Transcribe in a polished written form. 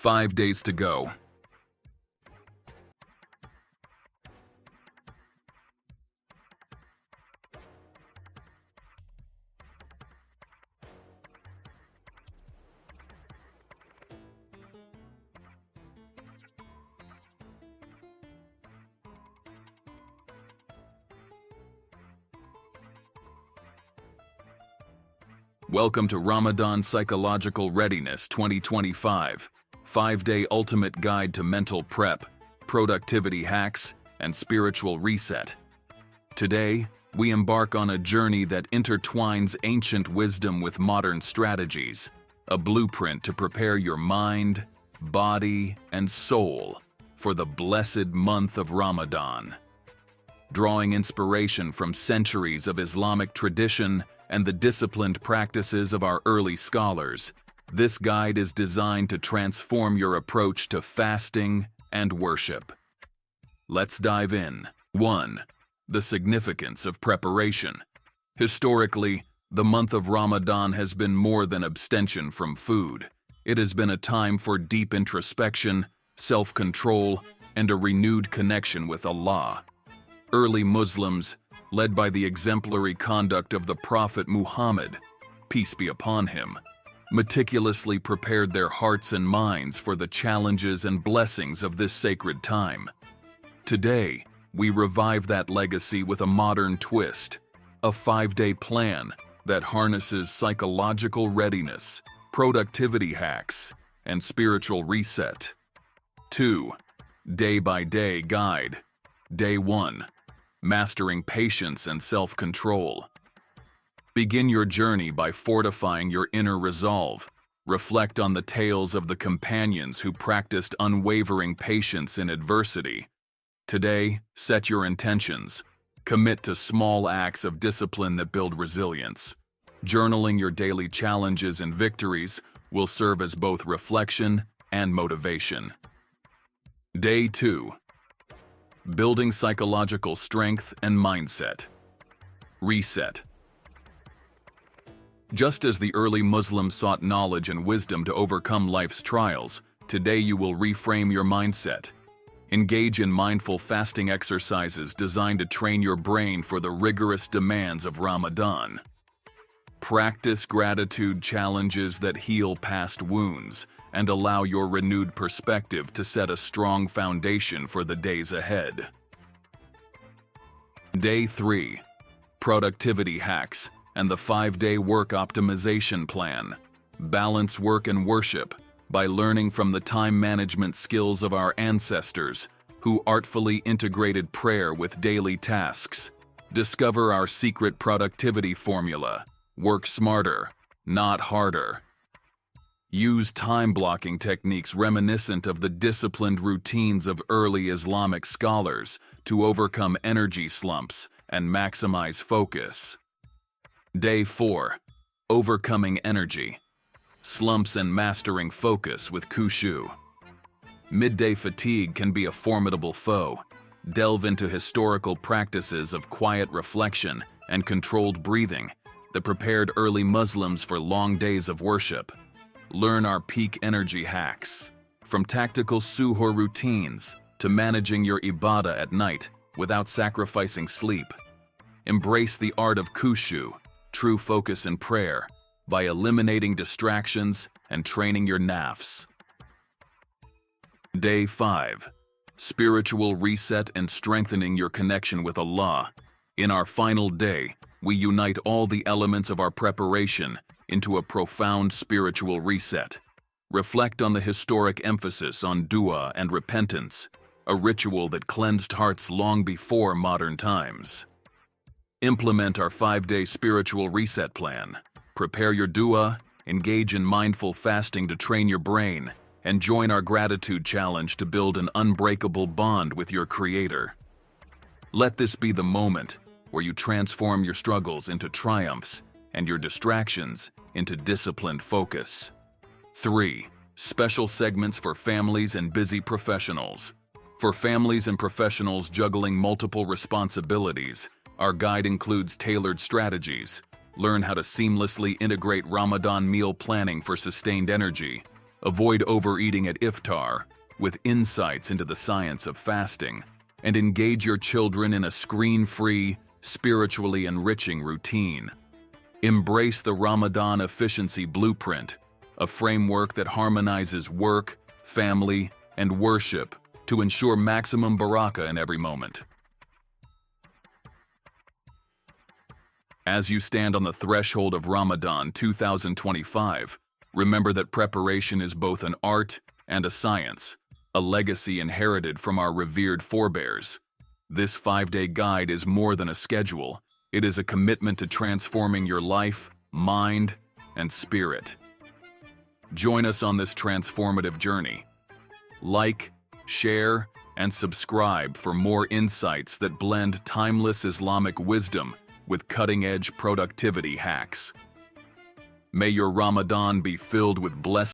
5 days to go. Welcome to Ramadhaan Psychological Readiness 2025, 5-day ultimate guide to mental prep, productivity hacks, and spiritual reset. Today, we embark on a journey that intertwines ancient wisdom with modern strategies, a blueprint to prepare your mind, body, and soul for the blessed month of Ramadan. Drawing inspiration from centuries of Islamic tradition and the disciplined practices of our early scholars, this guide is designed to transform your approach to fasting and worship. Let's dive in. 1. The significance of preparation. Historically, the month of Ramadan has been more than abstention from food. It has been a time for deep introspection, self-control, and a renewed connection with Allah. Early Muslims, led by the exemplary conduct of the Prophet Muhammad, peace be upon him, meticulously prepared their hearts and minds for the challenges and blessings of this sacred time. Today, we revive that legacy with a modern twist, a 5-day plan that harnesses psychological readiness, productivity hacks, and spiritual reset. 2. Day-by-day guide. Day 1. Mastering patience and self-control. Begin your journey by fortifying your inner resolve. Reflect on the tales of the companions who practiced unwavering patience in adversity. Today, set your intentions. Commit to small acts of discipline that build resilience. Journaling your daily challenges and victories will serve as both reflection and motivation. Day 2. Building psychological strength and mindset. Reset. Just as the early Muslims sought knowledge and wisdom to overcome life's trials, today you will reframe your mindset. Engage in mindful fasting exercises designed to train your brain for the rigorous demands of Ramadan. Practice gratitude challenges that heal past wounds and allow your renewed perspective to set a strong foundation for the days ahead. Day 3. Productivity hacks and the 5-day work optimization plan. Balance work and worship by learning from the time management skills of our ancestors who artfully integrated prayer with daily tasks. Discover our secret productivity formula. Work smarter, not harder. Use time-blocking techniques reminiscent of the disciplined routines of early Islamic scholars to overcome energy slumps and maximize focus. Day 4. Overcoming energy. Slumps and mastering focus with Khushoo. Midday fatigue can be a formidable foe. Delve into historical practices of quiet reflection and controlled breathing that prepared early Muslims for long days of worship. Learn our peak energy hacks, from tactical Suhoor routines to managing your Ibaadah at night without sacrificing sleep. Embrace the art of Khushoo, true focus in prayer, by eliminating distractions and training your nafs. Day 5. Spiritual reset and strengthening your connection with Allah. In our final day, we unite all the elements of our preparation into a profound spiritual reset. Reflect on the historic emphasis on dua and repentance, a ritual that cleansed hearts long before modern times. Implement our 5-day spiritual reset plan. Prepare your dua, engage in mindful fasting to train your brain, and join our gratitude challenge to build an unbreakable bond with your Creator. Let this be the moment where you transform your struggles into triumphs and your distractions into disciplined focus. 3. Special segments for families and busy professionals. For families and professionals juggling multiple responsibilities, our guide includes tailored strategies. Learn how to seamlessly integrate Ramadan meal planning for sustained energy, Avoid overeating at iftar, with insights into the science of fasting, and engage your children in a screen-free, spiritually enriching routine. Embrace the Ramadhaan Efficiency Blueprint, a framework that harmonizes work, family, and worship to ensure maximum barakah in every moment. As you stand on the threshold of Ramadan 2025, remember that preparation is both an art and a science, a legacy inherited from our revered forebears. This 5-day guide is more than a schedule. It is a commitment to transforming your life, mind, and spirit. Join us on this transformative journey. Like, share, and subscribe for more insights that blend timeless Islamic wisdom with cutting-edge productivity hacks. May your Ramadan be filled with blessings.